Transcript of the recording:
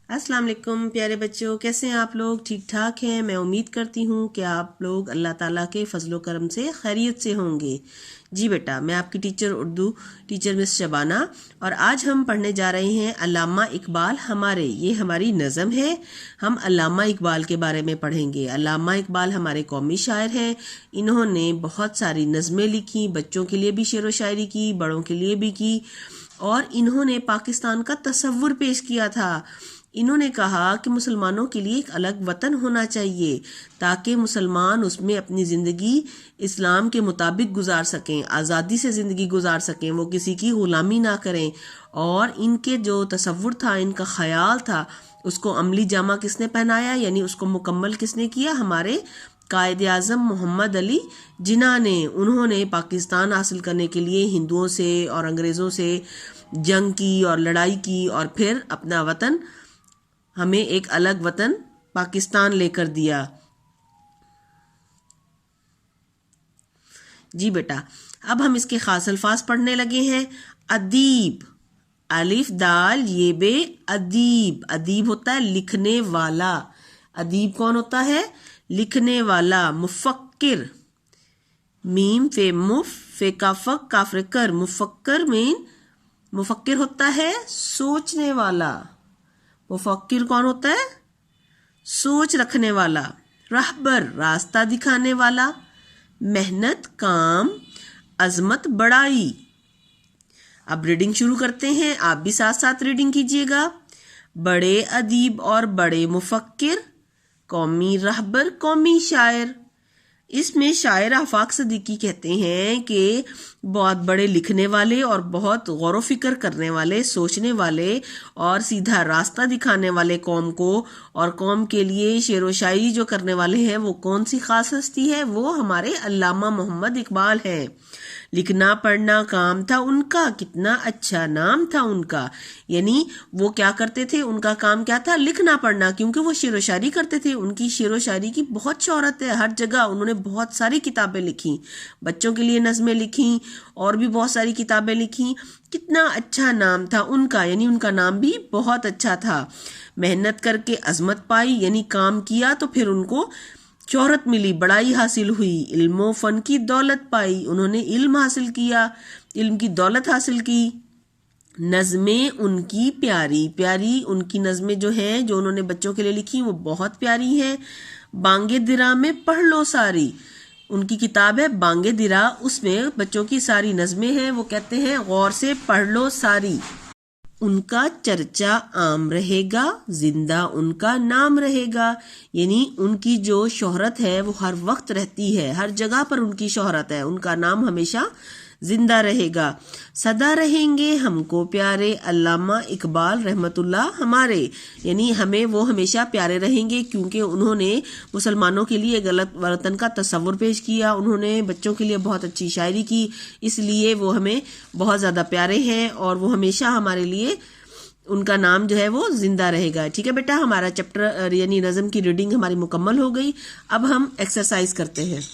अस्सलाम वालेकुम प्यारे बच्चों, कैसे हैं आप लोग? ठीक ठाक हैं। मैं उम्मीद करती हूँ कि आप लोग अल्लाह ताला के फजलो करम से खैरियत से होंगे। जी बेटा, मैं आपकी teacher Urdu teacher miss Shabana, और आज हम पढ़ने जा रहे हैं अल्लामा इकबाल हमारे। ये हमारी नज़म है। हम अल्लामा इकबाल के बारे में पढ़ेंगे। अल्लामा इकबाल हमारे कौमी शायर हैं। इन्होंने बहुत सारी नज़में लिखी, बच्चों के लिए भी शेर व शायरी की, बड़ों के लिए भी की, और इन्होंने पाकिस्तान का तसव्वुर पेश किया था। इन्होंने कहा कि मुसलमानों के लिए एक अलग वतन होना चाहिए ताकि मुसलमान उसमें अपनी ज़िंदगी इस्लाम के मुताबिक गुजार सकें, आज़ादी से ज़िंदगी गुजार सकें, वो किसी की ग़ुलामी ना करें। और इनके जो तसव्वुर था, इनका ख़याल था, उसको अमली जामा किसने पहनाया, यानी उसको मुकम्मल किसने किया? हमारे कायद आज़म मोहम्मद अली जिन्ना ने। उन्होंने पाकिस्तान हासिल करने के लिए हिंदुओं से और अंग्रेज़ों से जंग की और लड़ाई की, और फिर अपना वतन, हमें एक अलग वतन पाकिस्तान लेकर दिया। जी बेटा, अब हम इसके खास अल्फाज पढ़ने लगे हैं। अदीब, अलिफ दाल ये बे, अदीब। अदीब होता है लिखने वाला। अदीब कौन होता है? लिखने वाला। मुफक्किर, मीम फे मुफ फे काफक काफरे कर, मुफक्किर मीन, मुफक्किर होता है सोचने वाला। मुफक्किर कौन होता है? सोच रखने वाला। रहबर, रास्ता दिखाने वाला। मेहनत, काम, अजमत, बड़ाई। अब रीडिंग शुरू करते हैं, आप भी साथ साथ रीडिंग कीजिएगा। बड़े अदीब और बड़े मुफक्किर, कौमी रहबर, कौमी शायर। इसमें शायर आफाक सिद्दीकी कहते हैं कि बहुत बड़े लिखने वाले और बहुत गौर व फिक्र करने वाले, सोचने वाले और सीधा रास्ता दिखाने वाले कौम को, और कौम के लिए शेर व शायरी जो करने वाले हैं, वो कौन सी खास हस्ती है? वो हमारे अल्लामा मोहम्मद इकबाल हैं। लिखना पढ़ना काम था उनका, कितना अच्छा नाम था उनका। यानी वो क्या करते थे? उनका काम क्या था? लिखना पढ़ना, क्योंकि वो शेर व शायरी करते थे। उनकी शेर व शायरी की बहुत शोहरत है हर जगह। उन्होंने बहुत सारी किताबें लिखी, बच्चों के लिए नज़में लिखी, और भी बहुत सारी किताबें लिखी। कितना अच्छा नाम था उनका, यानी उनका नाम भी बहुत अच्छा था। मेहनत करके अजमत पाई, यानी काम किया तो फिर उनको शोहरत मिली, बड़ाई हासिल हुई। इल्मो फन की दौलत पाई, उन्होंने इल्म हासिल किया, इल्म की दौलत हासिल की। नज़में उनकी प्यारी प्यारी, उनकी नज़में जो हैं, जो उन्होंने बच्चों के लिए लिखी, वो बहुत प्यारी हैं। बांगे दिरा में पढ़ लो सारी, उनकी किताब है बांगे दिरा, उसमें बच्चों की सारी नज़में हैं। वो कहते हैं गौर से पढ़ लो सारी। उनका चर्चा आम रहेगा, जिंदा उनका नाम रहेगा। यानी उनकी जो शोहरत है वो हर वक्त रहती है, हर जगह पर उनकी शोहरत है, उनका नाम हमेशा जिंदा रहेगा। सदा रहेंगे हमको प्यारे अल्लामा इकबाल रहमतुल्लाह हमारे, यानी हमें वो हमेशा प्यारे रहेंगे, क्योंकि उन्होंने मुसलमानों के लिए गलत वतन का तसव्वुर पेश किया, उन्होंने बच्चों के लिए बहुत अच्छी शायरी की, इसलिए वो हमें बहुत ज़्यादा प्यारे हैं, और वो हमेशा हमारे लिए, उनका नाम जो है वो जिंदा रहेगा। ठीक है बेटा, हमारा चैप्टर यानी नज़म की रीडिंग हमारी मुकम्मल हो गई। अब हम एक्सरसाइज करते हैं।